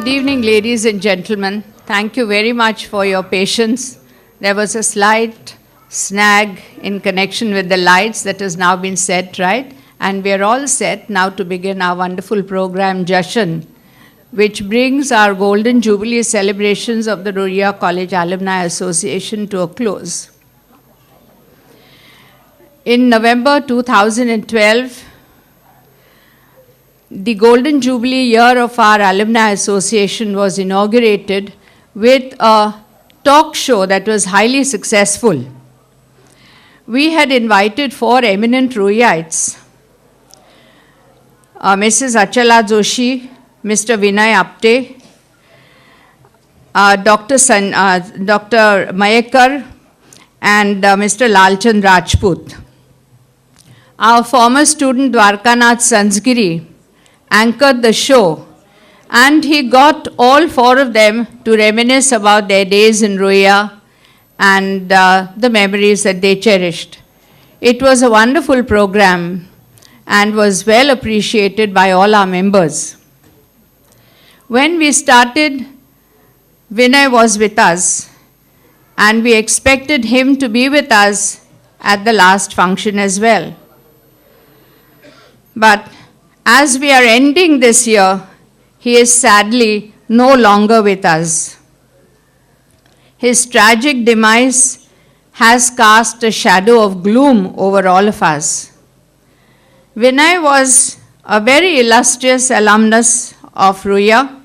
Good evening, ladies and gentlemen. Thank you very much for your patience. There was a slight snag in connection with the lights that has now been set right, and we are all set now to begin our wonderful program, Jashan, which brings our Golden Jubilee celebrations of the Ruia College Alumni Association to a close. In November 2012, the Golden Jubilee year of our Alumni Association was inaugurated with a talk show that was highly successful. We had invited 4 eminent Ruiites, Mrs. Achala Joshi, Mr. Vinay Apte, Dr. Mayekar, and Mr. Lalchand Rajput. Our former student Dwarkanath Sansgiri anchored the show, and he got all 4 of them to reminisce about their days in Ruia and the memories that they cherished. It was a wonderful program and was well appreciated by all our members. When we started, Vinay was with us, and we expected him to be with us at the last function as well. But as we are ending this year, he is sadly no longer with us. His tragic demise has cast a shadow of gloom over all of us. Vinay was a very illustrious alumnus of Ruia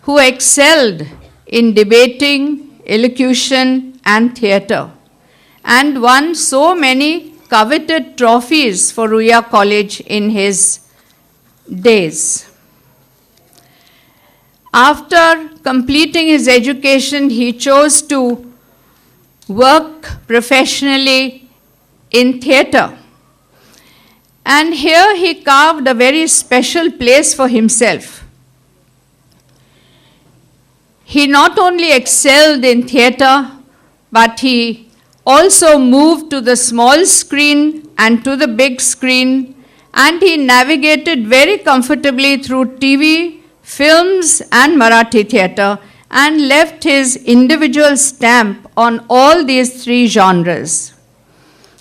who excelled in debating, elocution, and theatre, and won so many coveted trophies for Ruia College in his days. After completing his education, he chose to work professionally in theatre. And here he carved a very special place for himself. He not only excelled in theatre, but he also moved to the small screen and to the big screen, and he navigated very comfortably through TV, films, and Marathi theatre, and left his individual stamp on all these 3 genres.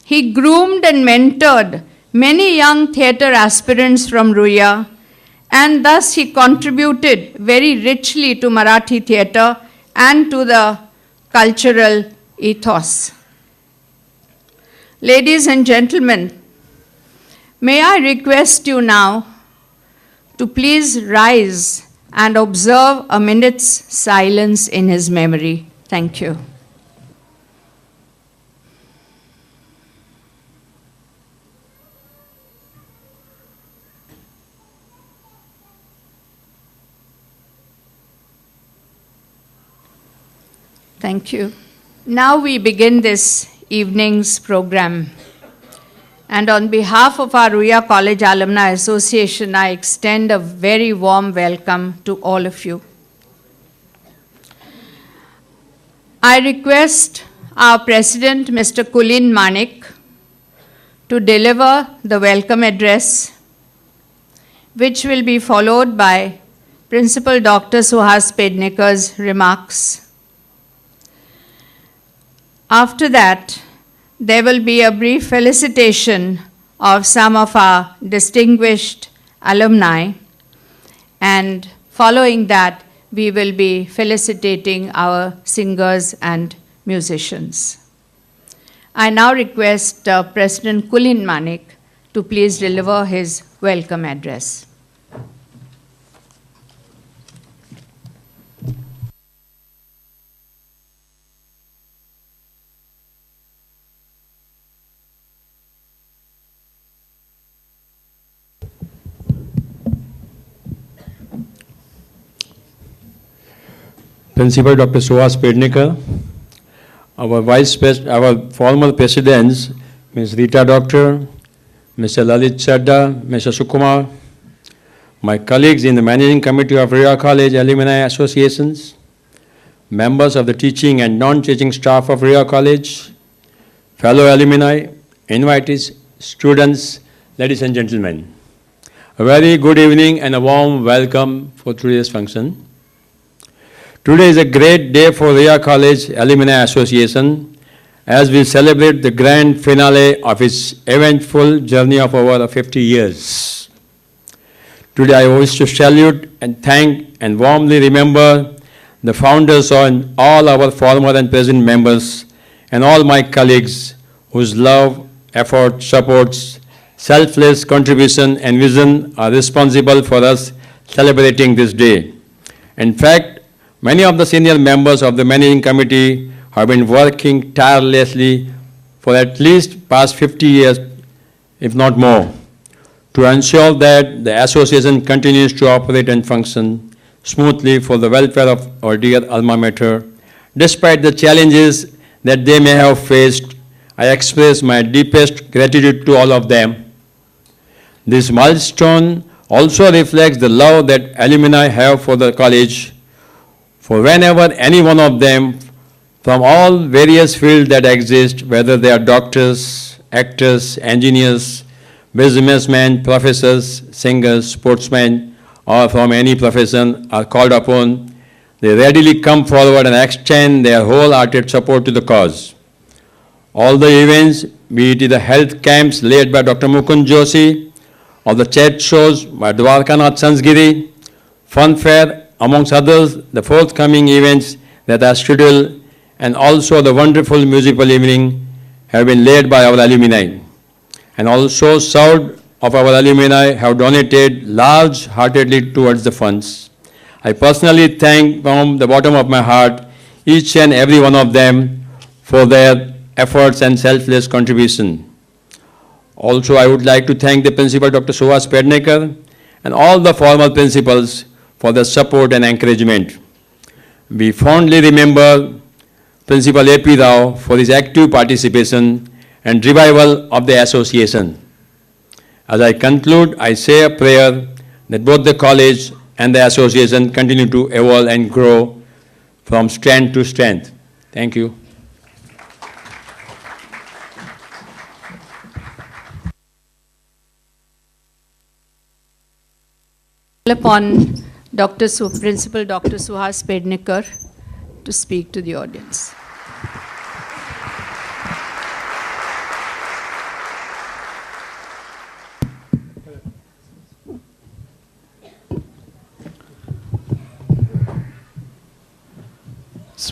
He groomed and mentored many young theatre aspirants from Ruia, and thus he contributed very richly to Marathi theatre and to the cultural ethos. Ladies and gentlemen, may I request you now to please rise and observe a minute's silence in his memory. Thank you. Thank you. Now we begin this evening's program. And on behalf of our Ruia College Alumni Association, I extend a very warm welcome to all of you. I request our President, Mr. Kulin Manik, to deliver the welcome address, which will be followed by Principal Dr. Suhas Pednekar's remarks. After that, there will be a brief felicitation of some of our distinguished alumni, and following that, we will be felicitating our singers and musicians. I now request President Kulin Manik to please deliver his welcome address. Principal Dr. Suhas Pednekar, our former presidents, Ms. Rita Doctor, Mr. Lalit Chadda, Mr. Sukumar, my colleagues in the Managing Committee of Ruia College Alumni Associations, members of the teaching and non-teaching staff of Ruia College, fellow alumni, invitees, students, ladies and gentlemen. A very good evening and a warm welcome for today's function. Today is a great day for Ria College Alumni Association as we celebrate the grand finale of its eventful journey of over 50 years. Today I wish to salute and thank and warmly remember the founders and all our former and present members and all my colleagues whose love, effort, supports, selfless contribution and vision are responsible for us celebrating this day. In fact, many of the senior members of the managing committee have been working tirelessly for at least past 50 years, if not more, to ensure that the association continues to operate and function smoothly for the welfare of our dear alma mater. Despite the challenges that they may have faced, I express my deepest gratitude to all of them. This milestone also reflects the love that alumni have for the college, for whenever any one of them from all various fields that exist, whether they are doctors, actors, engineers, businessmen, professors, singers, sportsmen, or from any profession are called upon, they readily come forward and extend their wholehearted support to the cause. All the events, be it the health camps led by Dr. Mukund Joshi, or the chat shows by Dwarkanath Sansgiri, fun fair, amongst others, the forthcoming events that are scheduled, and also the wonderful musical evening have been led by our alumni. And also some of our alumni have donated large-heartedly towards the funds. I personally thank from the bottom of my heart each and every one of them for their efforts and selfless contribution. Also, I would like to thank the principal, Dr. Suhas Pednekar, and all the former principals for their support and encouragement. We fondly remember Principal A.P. Rao for his active participation and revival of the association. As I conclude, I say a prayer that both the college and the association continue to evolve and grow from strength to strength. Thank you. Upon Principal Dr. Suhas Pednekar to speak to the audience.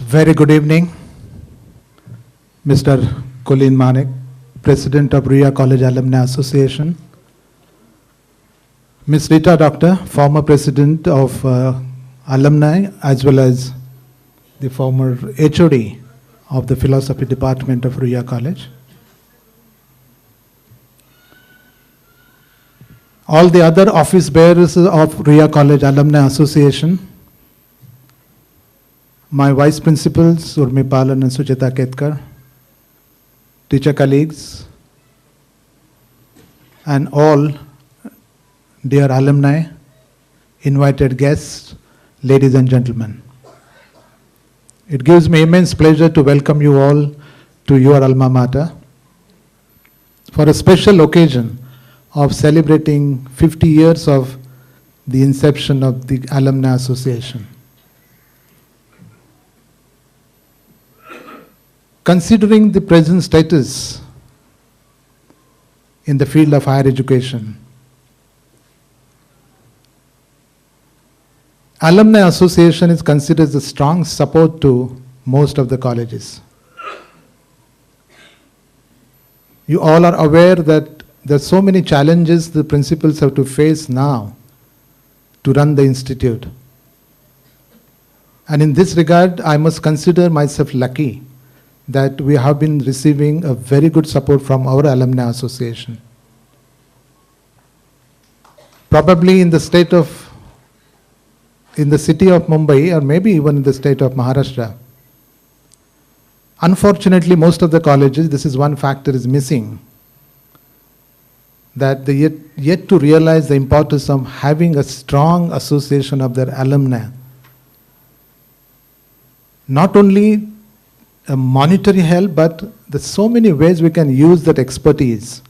Very good evening, Mr. Kulin Manik, President of Ria College Alumni Association, Ms. Rita Doctor, former President of Alumni, as well as the former HOD of the Philosophy Department of Ria College, all the other office bearers of Ria College Alumni Association, my vice principals, Urmi Palan and Suchita Ketkar, teacher colleagues, and all dear alumni, invited guests, ladies and gentlemen. It gives me immense pleasure to welcome you all to your alma mater for a special occasion of celebrating 50 years of the inception of the Alumni Association. Considering the present status in the field of higher education, Alumni Association is considered a strong support to most of the colleges. You all are aware that there are so many challenges the principals have to face now to run the institute. And in this regard, I must consider myself lucky that we have been receiving a very good support from our Alumni Association. Probably in the city of Mumbai, or maybe even in the state of Maharashtra, unfortunately, most of the colleges, this is one factor is missing, that they yet to realize the importance of having a strong association of their alumni. Not only a monetary help, but there's so many ways we can use that expertise.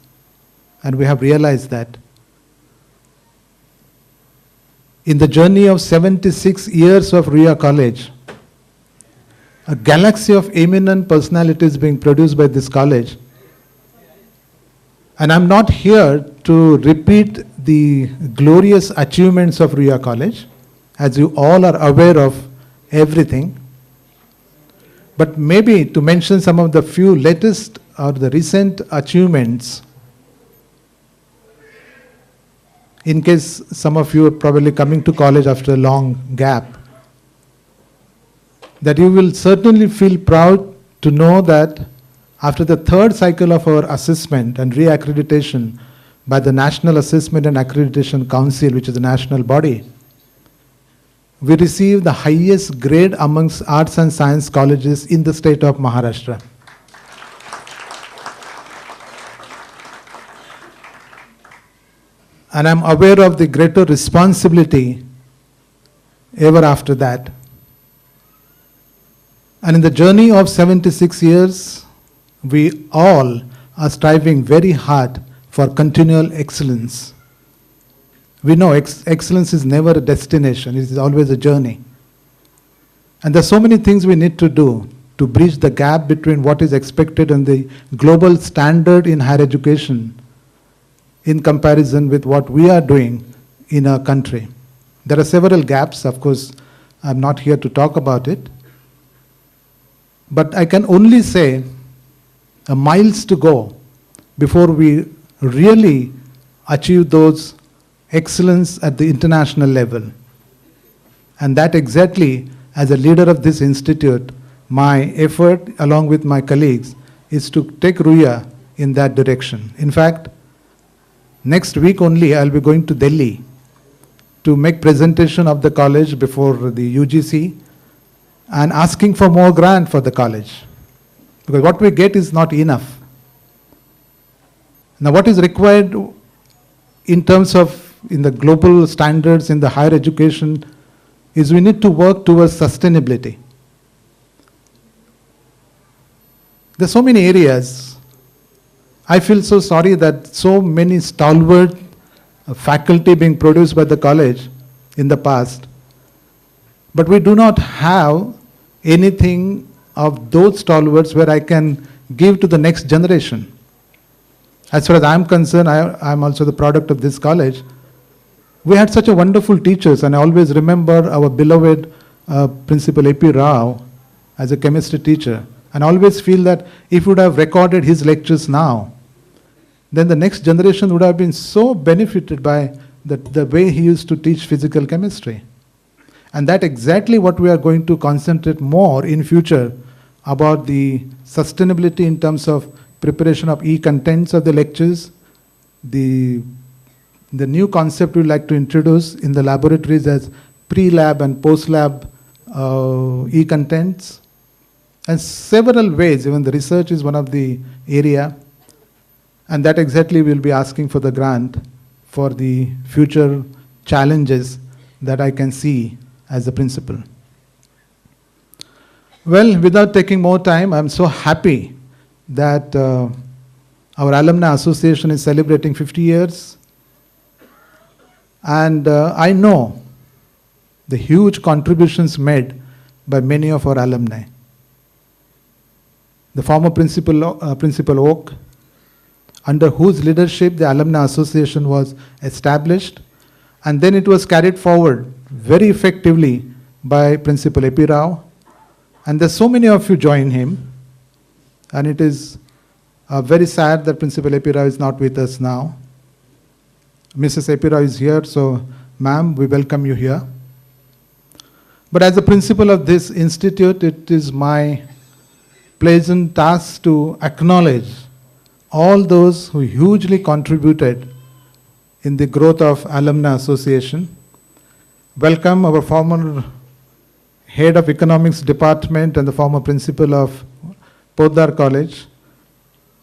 And we have realized that. in the journey of 76 years of Ria College, a galaxy of eminent personalities being produced by this college. And I'm not here to repeat the glorious achievements of Ria College, as you all are aware of everything, but maybe to mention some of the few latest or the recent achievements, in case some of you are probably coming to college after a long gap, that you will certainly feel proud to know that after the third cycle of our assessment and reaccreditation by the National Assessment and Accreditation Council, which is a national body, we received the highest grade amongst arts and science colleges in the state of Maharashtra. And I'm aware of the greater responsibility ever after that. And in the journey of 76 years, we all are striving very hard for continual excellence. We know excellence is never a destination, it is always a journey. And there are so many things we need to do to bridge the gap between what is expected and the global standard in higher education in comparison with what we are doing in our country. There are several gaps, of course, I'm not here to talk about it. But I can only say a miles to go before we really achieve those excellence at the international level. And that exactly, as a leader of this institute, my effort along with my colleagues is to take RUIA in that direction. In fact, next week only I'll be going to Delhi to make presentation of the college before the UGC and asking for more grant for the college. Because what we get is not enough. Now what is required in terms of in the global standards in the higher education is we need to work towards sustainability. There's so many areas. I feel so sorry that so many stalwart faculty being produced by the college in the past, but we do not have anything of those stalwarts where I can give to the next generation. As far as I'm concerned, I'm also the product of this college. We had such a wonderful teachers, and I always remember our beloved Principal A.P. Rao as a chemistry teacher. And I always feel that if we would have recorded his lectures now, then the next generation would have been so benefited by the way he used to teach physical chemistry. And that's exactly what we are going to concentrate more in future about the sustainability in terms of preparation of e-contents of the lectures, the new concept we like to introduce in the laboratories as pre-lab and post-lab e-contents, and several ways. Even the research is one of the area, and that exactly we'll be asking for the grant for the future challenges that I can see as a principal. Well, without taking more time, I'm so happy that our Alumni Association is celebrating 50 years. And I know the huge contributions made by many of our alumni. The former Principal Oak, under whose leadership the Alumni Association was established, and then it was carried forward very effectively by Principal A.P. Rao. And there's so many of you join him, and it is very sad that Principal A.P. Rao is not with us now. Mrs. A.P. Rao is here, so ma'am, we welcome you here. But as the principal of this institute, it is my pleasant task to acknowledge all those who hugely contributed in the growth of Alumni Association. Welcome our former head of economics department and the former principal of Poddar College.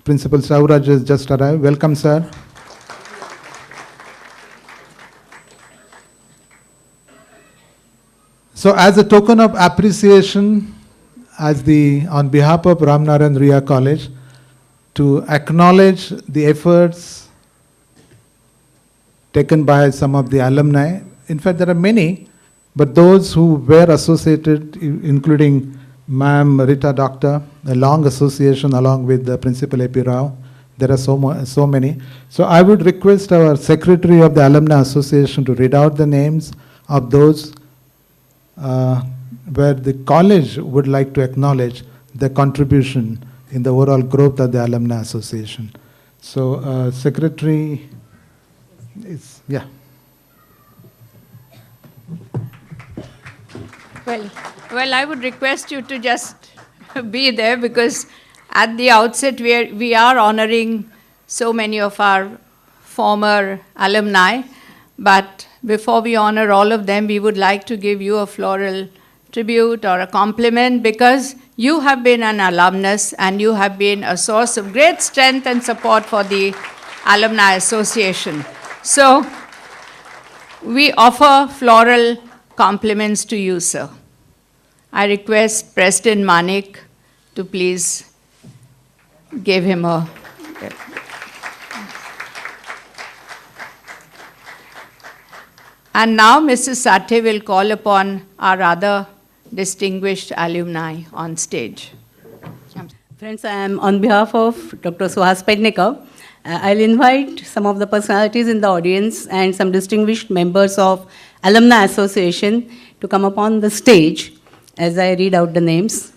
Principal Sauraj has just arrived. Welcome, sir. So as a token of appreciation, on behalf of Ramnarayan Ria College, to acknowledge the efforts taken by some of the alumni, in fact, there are many, but those who were associated, including Ma'am Rita Doctor, a long association along with the Principal A.P. Rao. There are so many. So I would request our Secretary of the Alumni Association to read out the names of those where the college would like to acknowledge the contribution in the overall growth of the Alumni Association. So, Secretary, yeah. Well, I would request you to just be there, because at the outset we are honoring so many of our former alumni. But before we honor all of them, we would like to give you a floral tribute or a compliment, because you have been an alumnus and you have been a source of great strength and support for the Alumni Association. So we offer floral compliments to you, sir. I request President Manik to please give him a... And now Mrs. Sathe will call upon our other distinguished alumni on stage. Friends, I am on behalf of Dr. Suhas Pednekar. I'll invite some of the personalities in the audience and some distinguished members of Alumni Association to come up on the stage as I read out the names.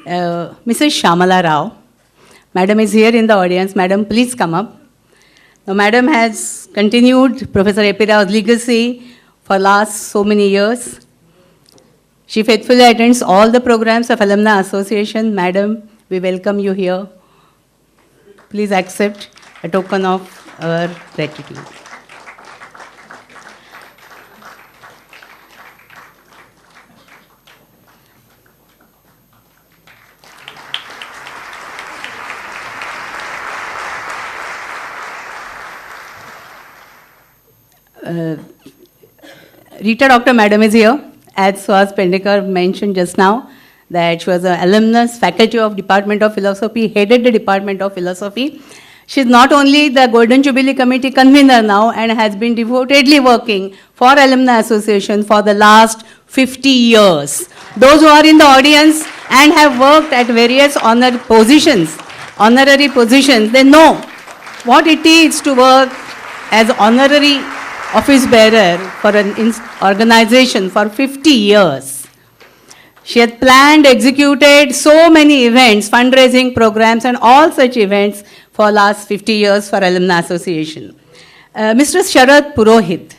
Mrs. Shamala Rao. Madam is here in the audience. Madam, please come up. Now, Madam has continued Professor A.P. Rao's legacy for last so many years. She faithfully attends all the programs of Alumni Association. Madam, we welcome you here. Please accept a token of our gratitude. Rita Doctor Madam is here. As Suhas Pednekar mentioned just now, that she was an alumnus, faculty of Department of Philosophy, headed the Department of Philosophy. She is not only the Golden Jubilee Committee convener now and has been devotedly working for Alumni Association for the last 50 years. Those who are in the audience and have worked at various honorary positions, they know what it is to work as honorary office bearer for an organization for 50 years. She had planned, executed so many events, fundraising programs and all such events for last 50 years for Alumni Association. Mr. Sharad Purohit.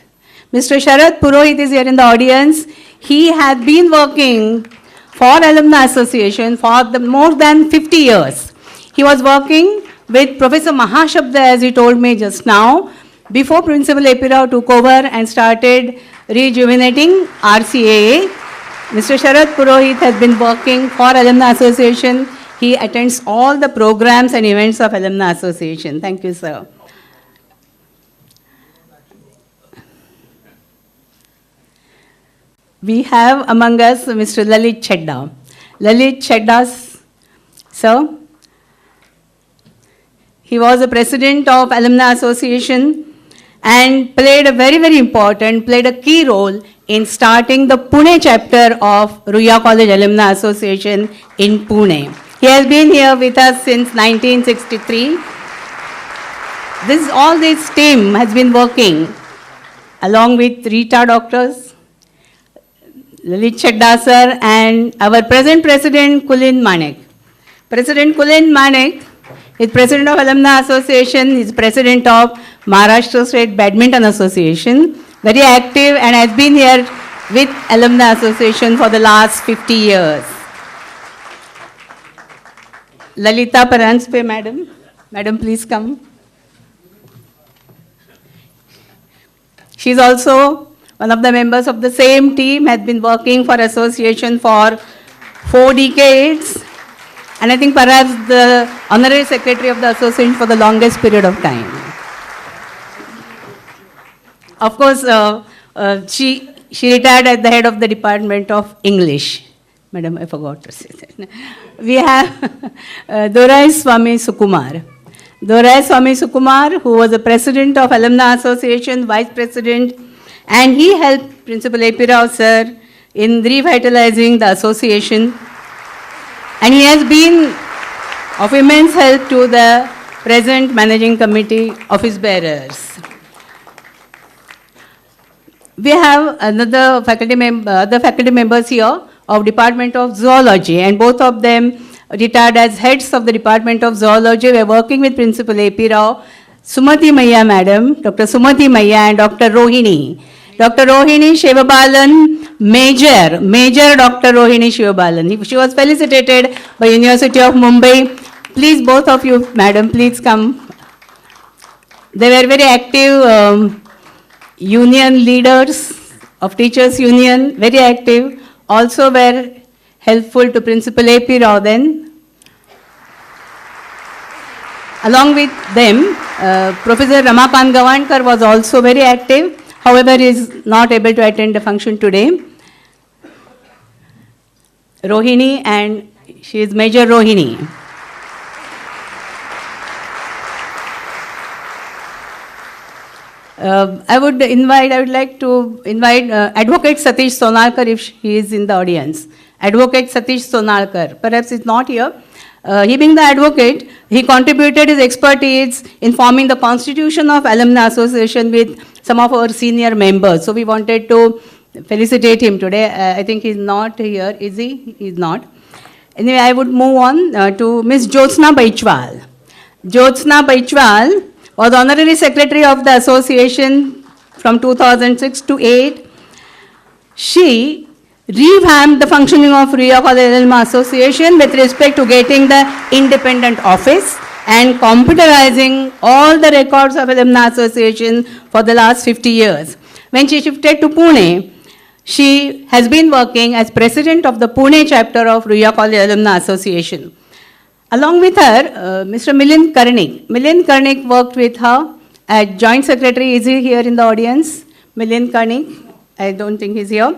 Mr. Sharad Purohit is here in the audience. He had been working for Alumni Association for more than 50 years. He was working with Professor Mahashabda, as he told me just now, before Principal A.P. Rao took over and started rejuvenating RCAA. Mr. Sharad Purohit has been working for Alumni Association. He attends all the programs and events of Alumni Association. Thank you, sir. We have among us Mr. Lalit Chedda. Lalit Chedda, sir, he was the president of Alumni Association and played a key role in starting the Pune chapter of Ruia College Alumni Association in Pune. He has been here with us since 1963. All this team has been working along with Rita Doctors, Lalit Chedda sir, and our present president, Kulin Manek. President Kulin Manek is president of Alumni Association, is president of Maharashtra State Badminton Association, very active and has been here with Alumni Association for the last 50 years. Lalita Paranspe, madam. Madam, please come. She is also one of the members of the same team, has been working for association for 4 decades, and I think perhaps the honorary secretary of the association for the longest period of time. Of course, she retired at the head of the Department of English. Madam, I forgot to say that. We have Dorai Swami Sukumar. Dorai Swami Sukumar, who was the president of Alumni Association, vice president, and he helped Principal A.P. Rao sir in revitalizing the association, and he has been of immense help to the present managing committee office bearers. We have other faculty members here of Department of Zoology, and both of them retired as heads of the Department of Zoology. We are working with Principal A.P. Rao, Sumati Maya Madam, Dr. Sumati Maya and Dr. Rohini. Dr. Rohini Shivabalan, Major Dr. Rohini Shivabalan. She was felicitated by University of Mumbai. Please, both of you, madam, please come. They were very active union leaders of Teachers Union, very active, also were helpful to Principal A.P. Rao then. Along with them, Professor Ramakant Gavankar was also very active, however, is not able to attend the function today. Rohini, and she is Major Rohini. I would like to invite Advocate Satish Sonalkar if he is in the audience. Advocate Satish Sonalkar, perhaps he's not here. He being the advocate, he contributed his expertise in forming the constitution of Alumni Association with some of our senior members. So we wanted to felicitate him today. I think he's not here, is he? He's not. Anyway, I would move on to Ms. Jyotsna Baichwal. Jyotsna Baichwal was honorary secretary of the association from 2006 to 8. She revamped the functioning of Ruia College Alumni Association with respect to getting the independent office and computerizing all the records of Alumni Association for the last 50 years. When she shifted to Pune, she has been working as president of the Pune chapter of Ruia College Alumni Association. Along with her, Mr. Milind Karnik. Milind Karnik worked with her as joint secretary. Is he here in the audience? Milind Karnik? I don't think he's here.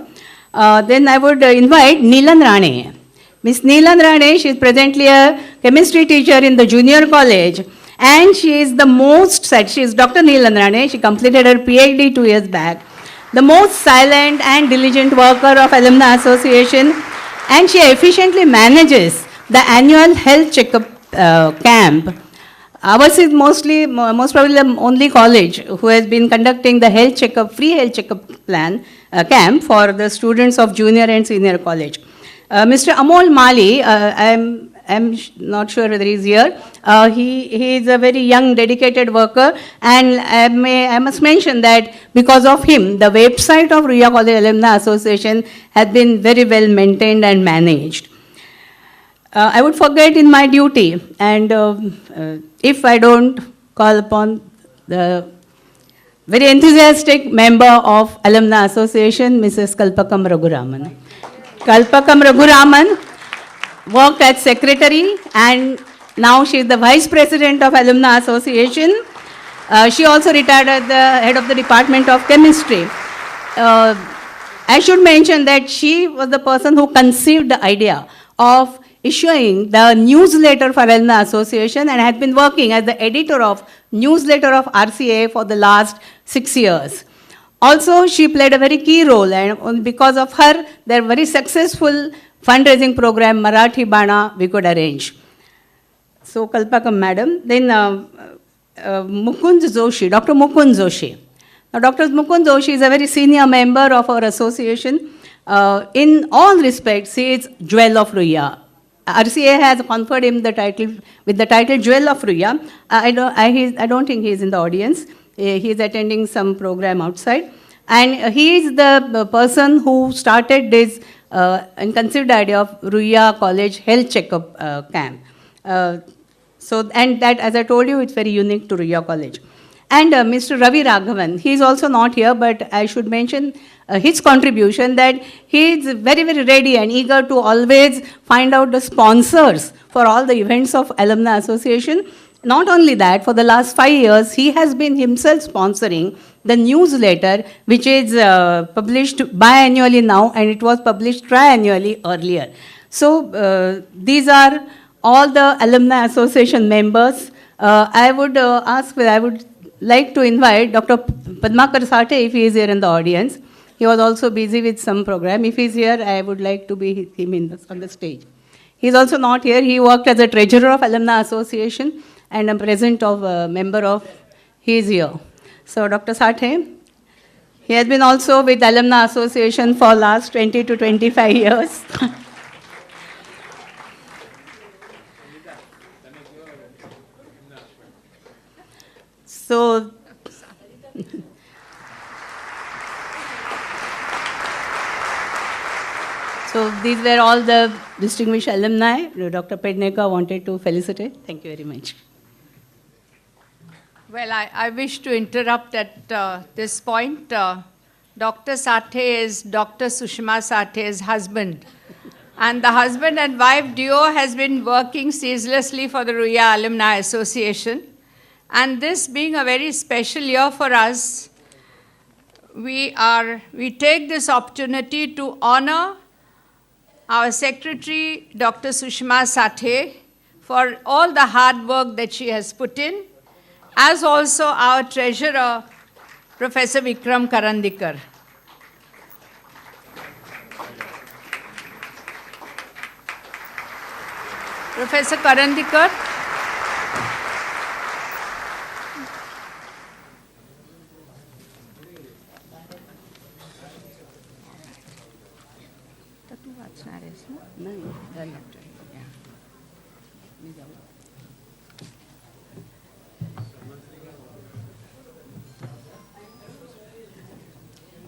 Then I would invite Neelan Rane. Miss Neelan Rane, she is presently a chemistry teacher in the junior college, and she is the most, she is Dr. Neelan Rane, she completed her PhD 2 years back, the most silent and diligent worker of Alumni Association, and she efficiently manages the annual health checkup camp. Ours is most probably the only college who has been conducting the health checkup, free health checkup camp for the students of junior and senior college. Mr. Amol Mali, I'm not sure whether he's here. He is a very young, dedicated worker, and I must mention that because of him, the website of Ruia College Alumni Association has been very well maintained and managed. I would forget in my duty, and if I don't call upon the very enthusiastic member of Alumni Association, Mrs. Kalpakam Raghuraman. Kalpakam Raghuraman worked as secretary, and now she is the vice president of Alumni Association. She also retired as the head of the Department of Chemistry. I should mention that she was the person who conceived the idea of issuing the newsletter for Alumni Association and had been working as the editor of newsletter of RCA for the last 6 years. Also, she played a very key role, and because of her, their very successful fundraising program, Marathi Bana, we could arrange. So, Kalpakam madam. Then Mukund Joshi, Dr. Mukund Joshi. Now, Dr. Mukund Joshi is a very senior member of our association. In all respects, he is Jewel of Ruia. RCA has conferred him the title with the title Jewel of Ruia. I don't think he is in the audience. He is attending some program outside, and he is the person who started this and conceived the idea of Ruia College Health Checkup Camp. And that, as I told you, it's very unique to Ruia College. And Mr. Ravi Raghavan, he is also not here, but I should mention his contribution, that he is very, very ready and eager to always find out the sponsors for all the events of Alumni Association. Not only that, for the last 5 years, he has been himself sponsoring the newsletter, which is published biannually now, and it was published triannually earlier. So these are all the Alumni Association members. I would like to invite Dr. Padmakar Sathe if he is here in the audience. He was also busy with some program. If he is here, I would like to be him on the stage. He is also not here. He worked as a treasurer of Alumni Association and a president of member of. He is here. So Dr. Sathe, he has been also with Alumni Association for last 20 to 25 years. So, these were all the distinguished alumni. Dr. Pednekar wanted to felicitate. Thank you very much. Well, I wish to interrupt at this point. Dr. Sathe is Dr. Sushma Sathe's husband. And the husband and wife duo has been working ceaselessly for the Ruya Alumni Association. And this being a very special year for us, we take this opportunity to honor our secretary, Dr. Sushma Sathe, for all the hard work that she has put in, as also our treasurer, Professor Vikram Karandikar. Professor Karandikar.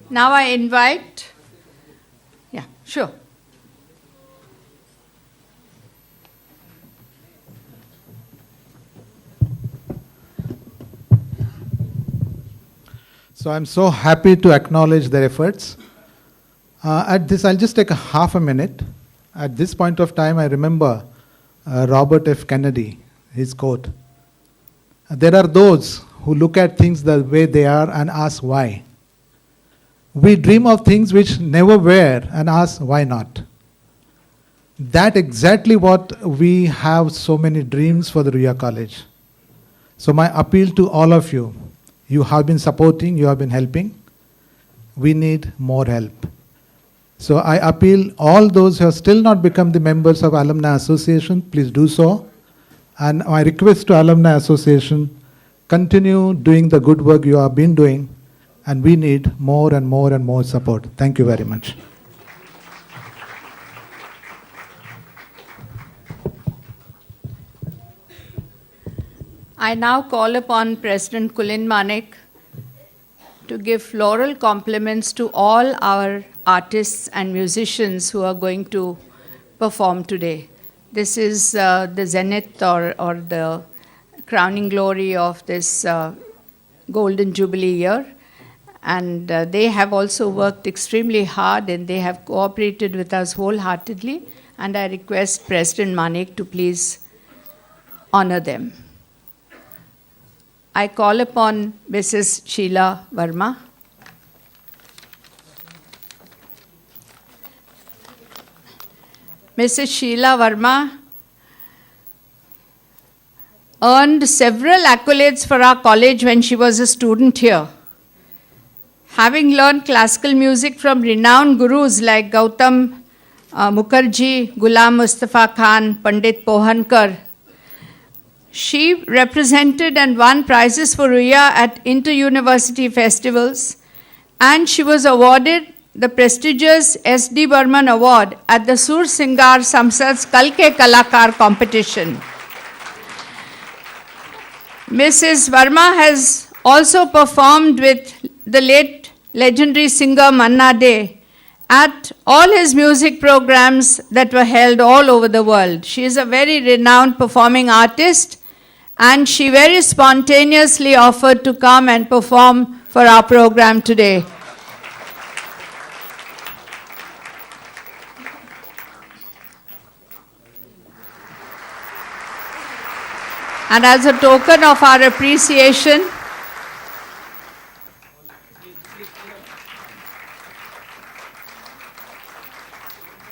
Now I invite, sure. So I'm so happy to acknowledge their efforts. At this, I'll just take a half a minute. At this point of time, I remember Robert F. Kennedy, his quote. There are those who look at things the way they are and ask why. We dream of things which never were and ask why not. That exactly what we have so many dreams for the Ruya College. So my appeal to all of you, you have been supporting, you have been helping. We need more help. So I appeal all those who have still not become the members of Alumni Association, please do so. And my request to Alumni Association, continue doing the good work you have been doing, and we need more and more and more support. Thank you very much. I now call upon President Kulin Manek to give floral compliments to all our artists and musicians who are going to perform today. This is the zenith or the crowning glory of this Golden Jubilee year. And they have also worked extremely hard and they have cooperated with us wholeheartedly. And I request President Manek to please honor them. I call upon Mrs. Sheila Verma. Mrs. Sheila Verma earned several accolades for our college when she was a student here. Having learned classical music from renowned gurus like Gautam Mukherjee, Ghulam Mustafa Khan, Pandit Pohankar, she represented and won prizes for Ruya at inter-university festivals, and she was awarded the prestigious S.D. Burman Award at the Sur Singar Samsad's Kal Ke Kalakar competition. Mrs. Verma has also performed with the late legendary singer Manna Dey at all his music programs that were held all over the world. She is a very renowned performing artist, and she very spontaneously offered to come and perform for our program today. And as a token of our appreciation,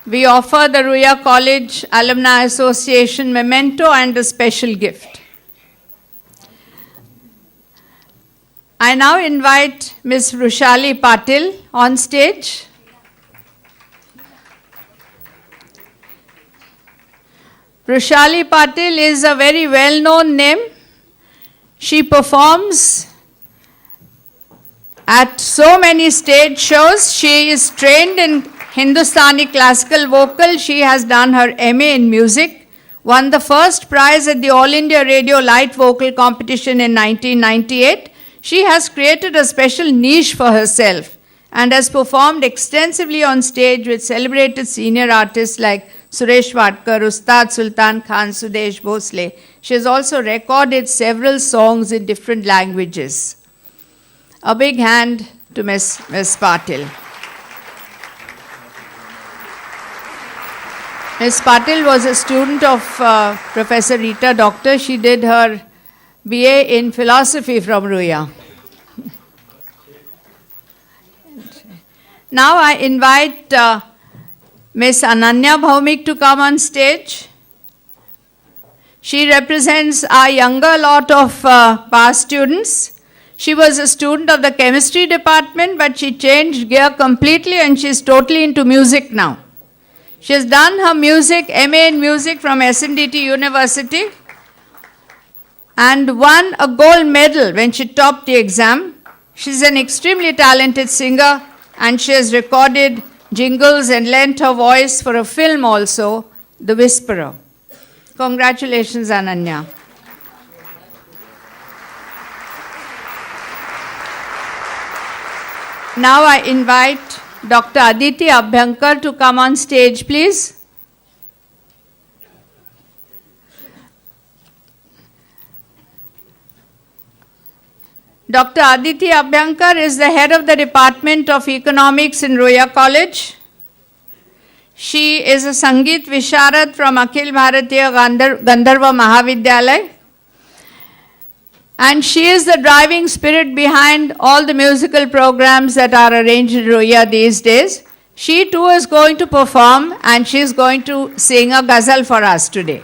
we offer the Ruya College Alumni Association memento and a special gift. I now invite Ms. Rushali Patil on stage. Rushali Patil is a very well-known name. She performs at so many stage shows. She is trained in Hindustani classical vocal. She has done her MA in music, won the first prize at the All India Radio Light Vocal Competition in 1998. She has created a special niche for herself and has performed extensively on stage with celebrated senior artists like Suresh Vadkar, Ustad Sultan Khan, Sudesh Bhosle. She has also recorded several songs in different languages. A big hand to Ms. Patil. Ms. Patil was a student of Professor Rita Doctor. She did her BA in philosophy from Ruya. Now I invite Ms. Ananya Bhaumik to come on stage. She represents our younger lot of past students. She was a student of the chemistry department, but she changed gear completely and she's totally into music now. She has done her music, MA in music from SNDT University and won a gold medal when she topped the exam. She's an extremely talented singer and she has recorded jingles and lent her voice for a film also, The Whisperer. Congratulations, Ananya. Now I invite Dr. Aditi Abhyankar to come on stage, please. Dr. Aditi Abhyankar is the head of the Department of Economics in Ruya College. She is a Sangeet Visharad from Akhil Bharatiya Gandharva Mahavidyalaya. And she is the driving spirit behind all the musical programs that are arranged in Ruya these days. She too is going to perform and she is going to sing a ghazal for us today.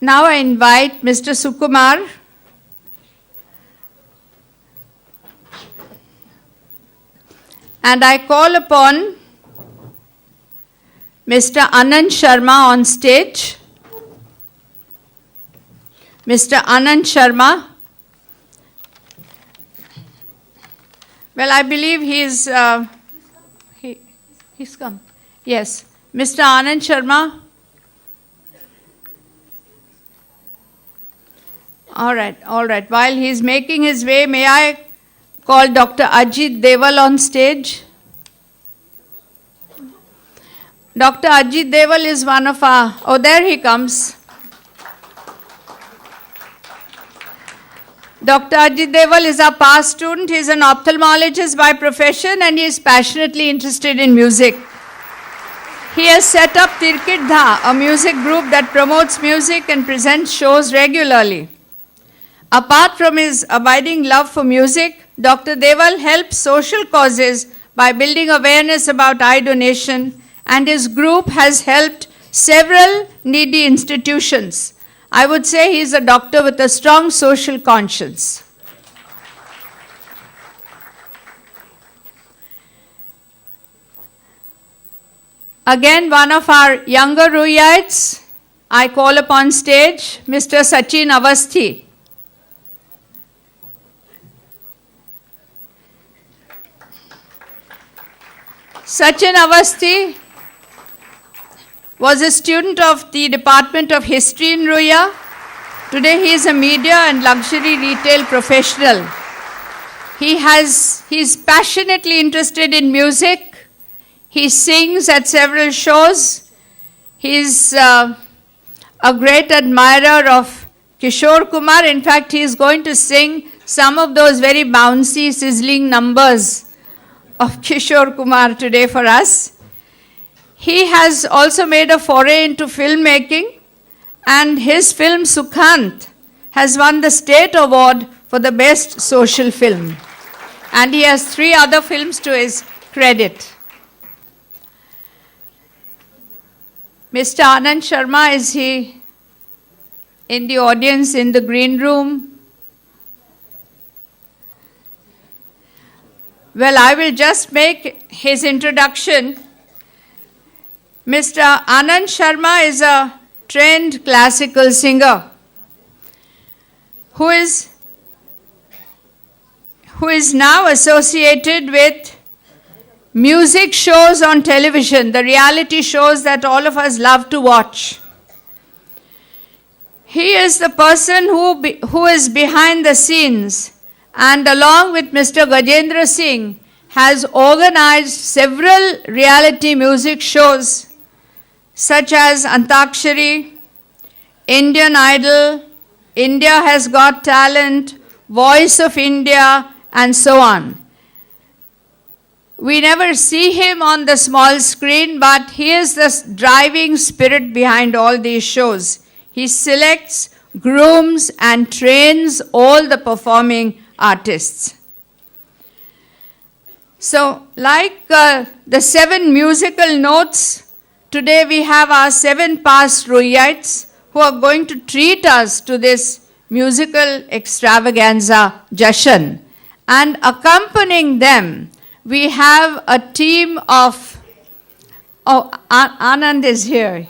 Now I invite Mr. Sukumar and I call upon Mr. Anand Sharma on stage. Mr. Anand Sharma. Well, I believe he's come. Yes. Mr. Anand Sharma. All right. While he's making his way, may I call Dr. Ajit Deval on stage? Dr. Ajit Deval is one of our, oh, there he comes. Dr. Ajit Deval is our past student. He's an ophthalmologist by profession and he is passionately interested in music. He has set up Tirkit Dha, a music group that promotes music and presents shows regularly. Apart from his abiding love for music, Dr. Deval helps social causes by building awareness about eye donation, and his group has helped several needy institutions. I would say he is a doctor with a strong social conscience. Again, one of our younger Ruyites, I call upon stage Mr. Sachin Avasthi. Sachin Avasthi was a student of the Department of History in Ruya. Today he is a media and luxury retail professional. He is passionately interested in music. He sings at several shows. He is a great admirer of Kishore Kumar. In fact, he is going to sing some of those very bouncy, sizzling numbers of Kishore Kumar today for us. He has also made a foray into filmmaking, and his film Sukhant has won the State Award for the Best Social Film. And he has 3 other films to his credit. Mr. Anand Sharma, is he in the audience in the green room? Well, I will just make his introduction. Mr. Anand Sharma is a trained classical singer who is now associated with music shows on television, the reality shows that all of us love to watch. He is the person who is behind the scenes, and along with Mr. Gajendra Singh has organized several reality music shows such as Antakshari, Indian Idol, India Has Got Talent, Voice of India, and so on. We never see him on the small screen, but he is the driving spirit behind all these shows. He selects, grooms, and trains all the performing artists. So, like the 7 musical notes, today we have our 7 past Ruiyites who are going to treat us to this musical extravaganza, Jashan. And accompanying them, we have a team of, Anand is here.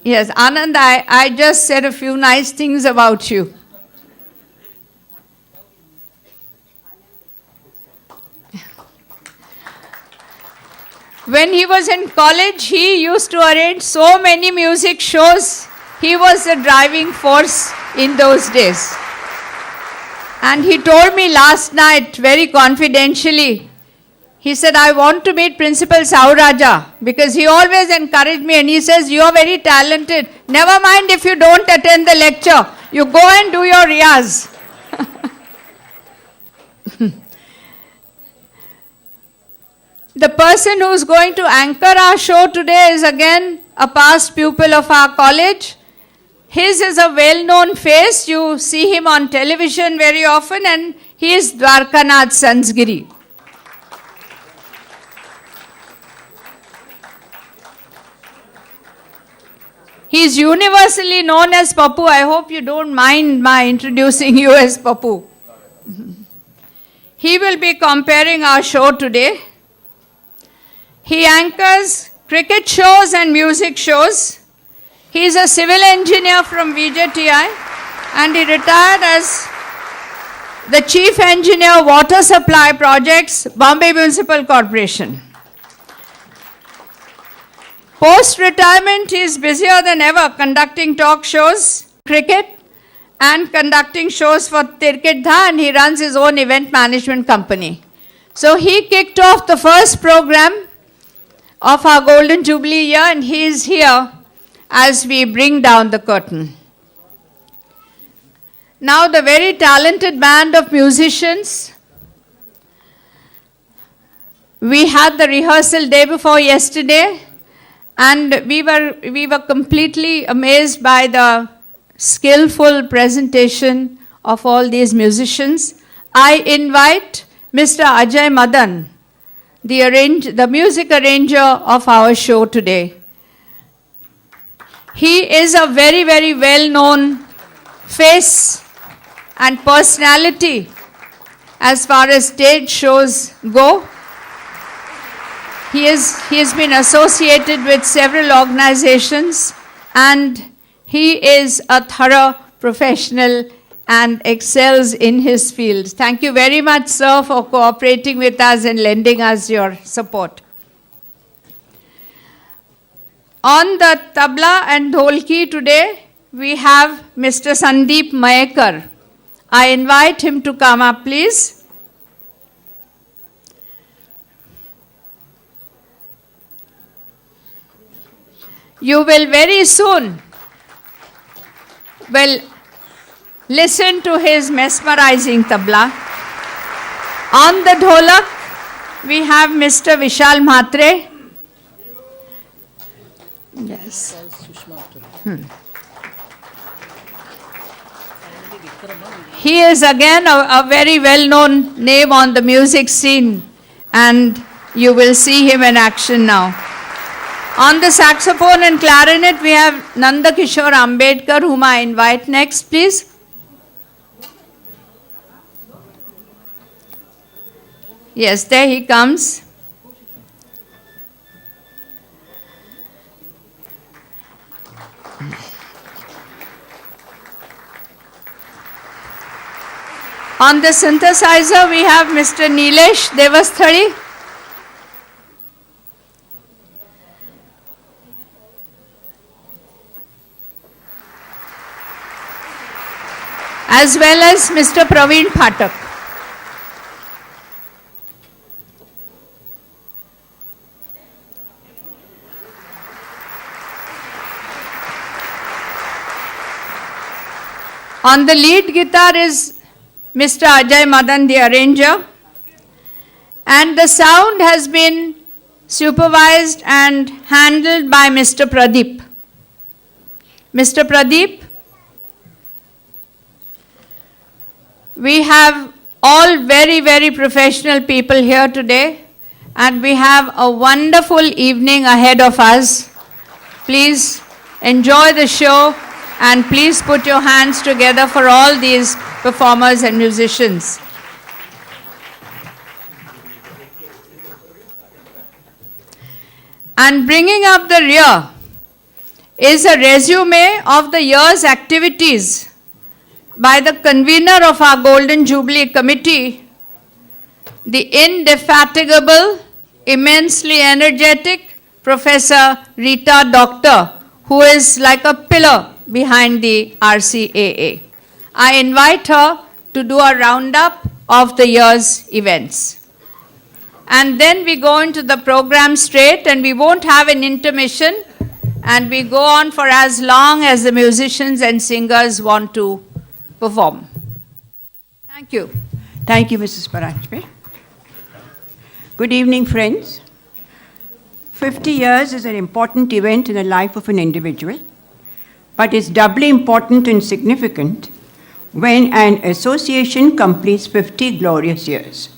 Yes, Anand, I just said a few nice things about you. When he was in college, he used to arrange so many music shows. He was the driving force in those days. And he told me last night, very confidentially, he said, I want to meet Principal Sauraja, because he always encouraged me, and he says, you are very talented. Never mind if you don't attend the lecture. You go and do your riyaz. The person who is going to anchor our show today is again a past pupil of our college. His is a well-known face. You see him on television very often, and he is Dwarkanath Sansgiri. He is universally known as Papu. I hope you don't mind my introducing you as Papu. He will be comparing our show today. He anchors cricket shows and music shows. He is a civil engineer from VJTI, and he retired as the Chief Engineer Water Supply Projects, Bombay Municipal Corporation. Post-retirement, he is busier than ever conducting talk shows, cricket, and conducting shows for Tirket Dha, and he runs his own event management company. So he kicked off the first program of our Golden Jubilee year, and he is here as we bring down the curtain. Now the very talented band of musicians. We had the rehearsal day before yesterday, and we were completely amazed by the skillful presentation of all these musicians. I invite Mr. Ajay Madan, the music arranger of our show today. He is a very, very well-known face and personality as far as stage shows go. He has been associated with several organizations, and he is a thorough professional and excels in his field. Thank you very much, sir, for cooperating with us and lending us your support. On the tabla and dholki today, we have Mr. Sandeep Mayekar. I invite him to come up, please. You will very soon listen to his mesmerizing tabla. On the dholak, we have Mr. Vishal Mhatre. Yes. He is again a very well-known name on the music scene, and you will see him in action now. On the saxophone and clarinet, we have Nanda Kishore Ambedkar, whom I invite next, please. Yes, there he comes. On the synthesizer, we have Mr. Nilesh Devasthari. As well as Mr. Praveen Phatak. On the lead guitar is Mr. Ajay Madan, the arranger, and the sound has been supervised and handled by Mr. Pradeep. Mr. Pradeep, we have all very, very professional people here today, and we have a wonderful evening ahead of us. Please enjoy the show, and please put your hands together for all these performers and musicians. And bringing up the rear is a resume of the year's activities by the convener of our Golden Jubilee Committee, the indefatigable, immensely energetic Professor Rita Doctor, who is like a pillar behind the RCAA. I invite her to do a roundup of the year's events. And then we go into the program straight, and we won't have an intermission, and we go on for as long as the musicians and singers want to perform. Thank you. Thank you, Mrs. Parajpe. Good evening, friends. 50 years is an important event in the life of an individual, but it's doubly important and significant when an association completes 50 glorious years.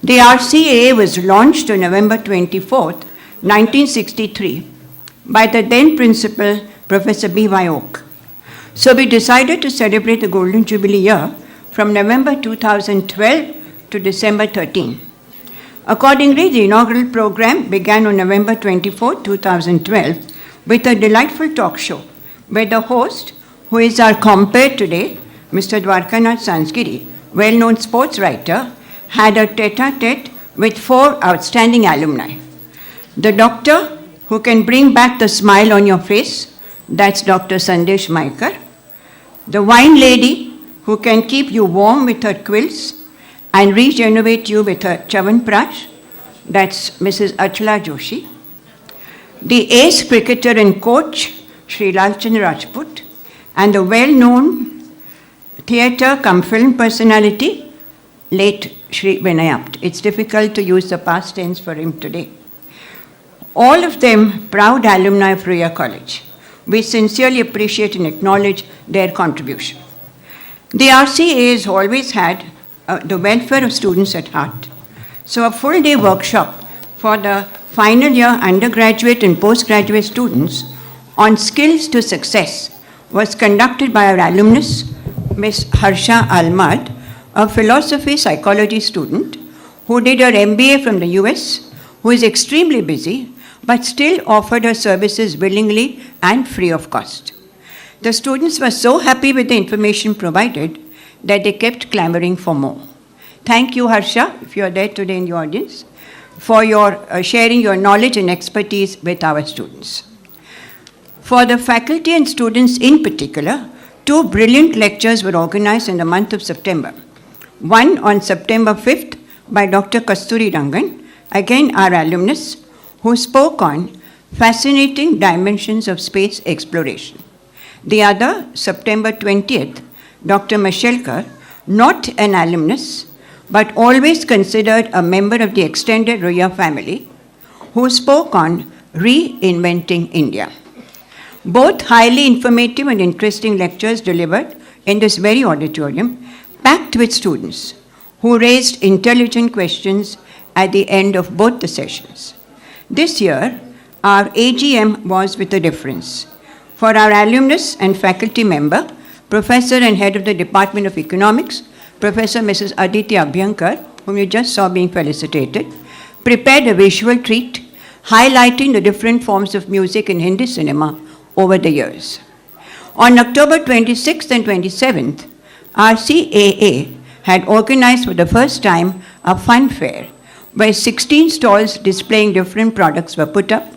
The RCAA was launched on November 24th, 1963, by the then principal, Professor B.Y. Oak. So we decided to celebrate the Golden Jubilee year from November 2012 to December 13. Accordingly, the inaugural program began on November 24, 2012, with a delightful talk show where the host, who is our compere today, Mr. Dwarkanath Sanskiri, well-known sports writer, had a tete-a-tete with 4 outstanding alumni. The doctor who can bring back the smile on your face, that's Dr. Sandesh Maikar. The wine lady who can keep you warm with her quills and regenerate you with her Chavanprash, that's Mrs. Achla Joshi. The ace cricketer and coach, Sri Lalchan Rajput, and the well-known theatre cum film personality, late Sri Vinayapt. It's difficult to use the past tense for him today. All of them proud alumni of Ruia College. We sincerely appreciate and acknowledge their contribution. The RCA has always had the welfare of students at heart. So a full-day workshop for the final year undergraduate and postgraduate students on skills to success was conducted by our alumnus, Ms. Harsha Almad, a philosophy psychology student who did her MBA from the US, who is extremely busy, but still offered her services willingly and free of cost. The students were so happy with the information provided that they kept clamoring for more. Thank you, Harsha, if you are there today in the audience, for your sharing your knowledge and expertise with our students. For the faculty and students in particular, 2 brilliant lectures were organized in the month of September. One on September 5th by Dr. Kasturi Rangan, again our alumnus, who spoke on fascinating dimensions of space exploration. The other, September 20th, Dr. Mashelkar, not an alumnus, but always considered a member of the extended Ruia family, who spoke on reinventing India. Both highly informative and interesting lectures delivered in this very auditorium, packed with students who raised intelligent questions at the end of both the sessions. This year, our AGM was with a difference. For our alumnus and faculty member, Professor and Head of the Department of Economics, Professor Mrs. Aditi Abhyankar, whom you just saw being felicitated, prepared a visual treat highlighting the different forms of music in Hindi cinema over the years. On October 26th and 27th, our CAA had organized for the first time a fun fair where 16 stalls displaying different products were put up,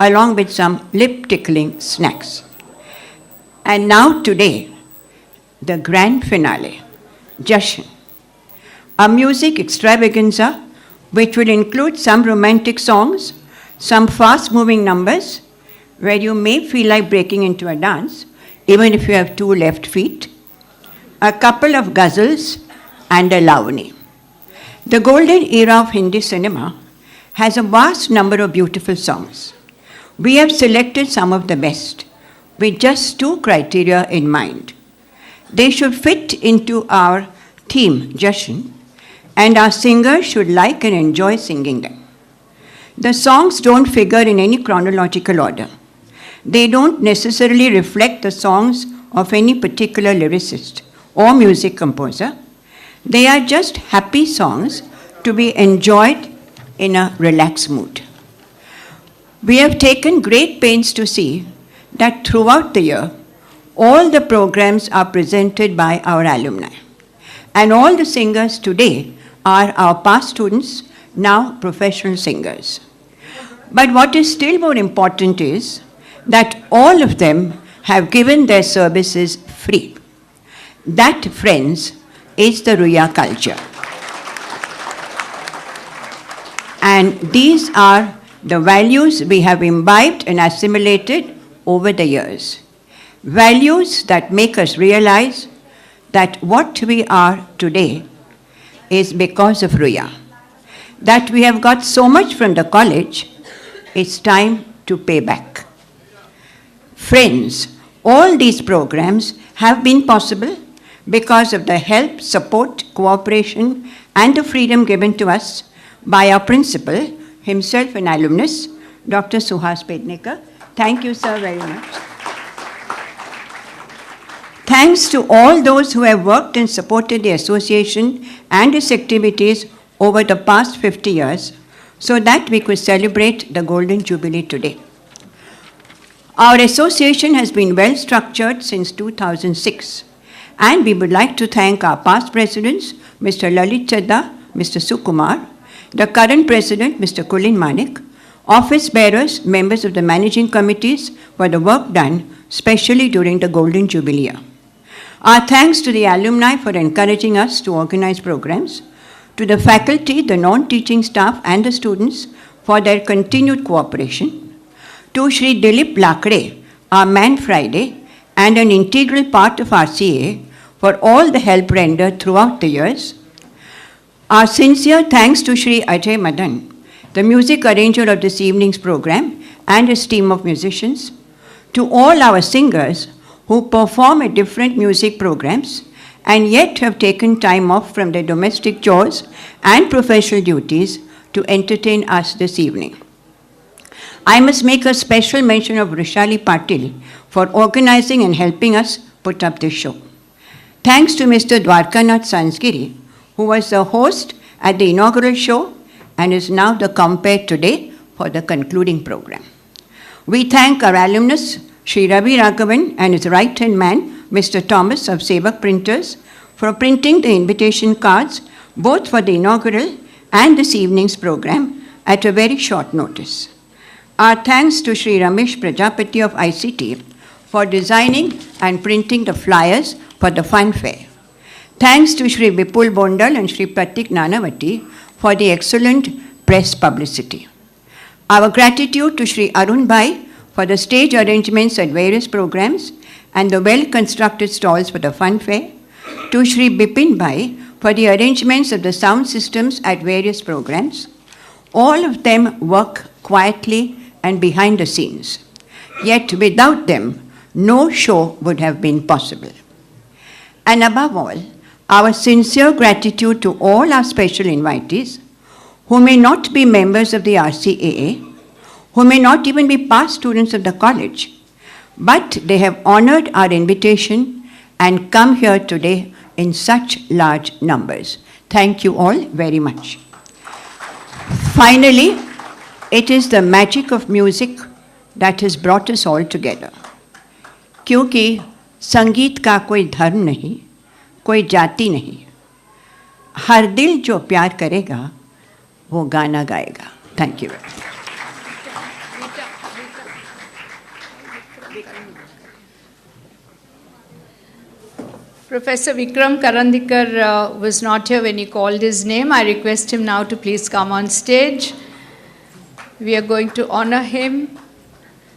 along with some lip-tickling snacks. And now today, the grand finale, Jashan, a music extravaganza which will include some romantic songs, some fast-moving numbers, where you may feel like breaking into a dance, even if you have two left feet, a couple of ghazals, and a lavani. The golden era of Hindi cinema has a vast number of beautiful songs. We have selected some of the best, with just two criteria in mind. They should fit into our theme, Jashan, and our singers should like and enjoy singing them. The songs don't figure in any chronological order. They don't necessarily reflect the songs of any particular lyricist or music composer. They are just happy songs to be enjoyed in a relaxed mood. We have taken great pains to see that throughout the year, all the programs are presented by our alumni. And all the singers today are our past students, now professional singers. But what is still more important is that all of them have given their services free. That, friends, is the Ruya culture. And these are the values we have imbibed and assimilated over the years. Values that make us realize that what we are today is because of Ruya. That we have got so much from the college, it's time to pay back. Friends, all these programs have been possible because of the help, support, cooperation, and the freedom given to us by our principal, himself an alumnus, Dr. Suhas Pednekar. Thank you, sir, very much. Thanks to all those who have worked and supported the association and its activities over the past 50 years so that we could celebrate the Golden Jubilee today. Our association has been well structured since 2006, and we would like to thank our past presidents, Mr. Lalit Chadda, Mr. Sukumar, the current president, Mr. Kulin Manik, office bearers, members of the managing committees for the work done, especially during the Golden Jubilee year. Our thanks to the alumni for encouraging us to organize programs, to the faculty, the non-teaching staff, and the students for their continued cooperation, to Shri Dilip Lakde, our Man Friday, and an integral part of our CA for all the help rendered throughout the years. Our sincere thanks to Shri Ajay Madan, the music arranger of this evening's program, and his team of musicians, to all our singers who perform at different music programs and yet have taken time off from their domestic chores and professional duties to entertain us this evening. I must make a special mention of Rishali Patil for organizing and helping us put up this show. Thanks to Mr. Dwarkanath Sansgiri, who was the host at the inaugural show and is now the compere today for the concluding program. We thank our alumnus, Sri Ravi Raghavan, and his right-hand man, Mr. Thomas of Sevak Printers, for printing the invitation cards both for the inaugural and this evening's program at a very short notice. Our thanks to Sri Ramesh Prajapati of ICT for designing and printing the flyers for the fun fair. Thanks to Sri Vipul Bondal and Sri Pratik Nanavati for the excellent press publicity. Our gratitude to Sri Arun Bhai for the stage arrangements at various programs and the well-constructed stalls for the fun fair, to Sri Bipin Bhai for the arrangements of the sound systems at various programs. All of them work quietly and behind the scenes. Yet without them, no show would have been possible. And above all, our sincere gratitude to all our special invitees who may not be members of the RCAA, who may not even be past students of the college, but they have honored our invitation and come here today in such large numbers. Thank you all very much. Finally, it is the magic of music that has brought us all together. क्योंकि संगीत का कोई धर्म नहीं, कोई जाति नहीं. हर दिल जो प्यार करेगा, वो गाना गाएगा. Thank you. Professor Vikram Karandikar was not here when he called his name. I request him now to please come on stage. We are going to honor him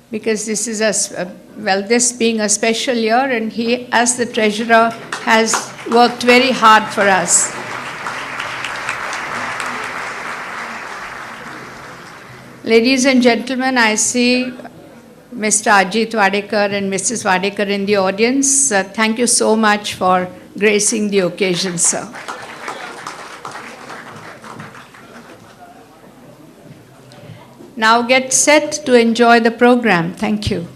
because this is this being a special year, and he, as the treasurer, has worked very hard for us. Ladies and gentlemen, I see Mr. Ajit Wadekar and Mrs. Wadekar in the audience. Thank you so much for gracing the occasion, sir. Now get set to enjoy the program. Thank you.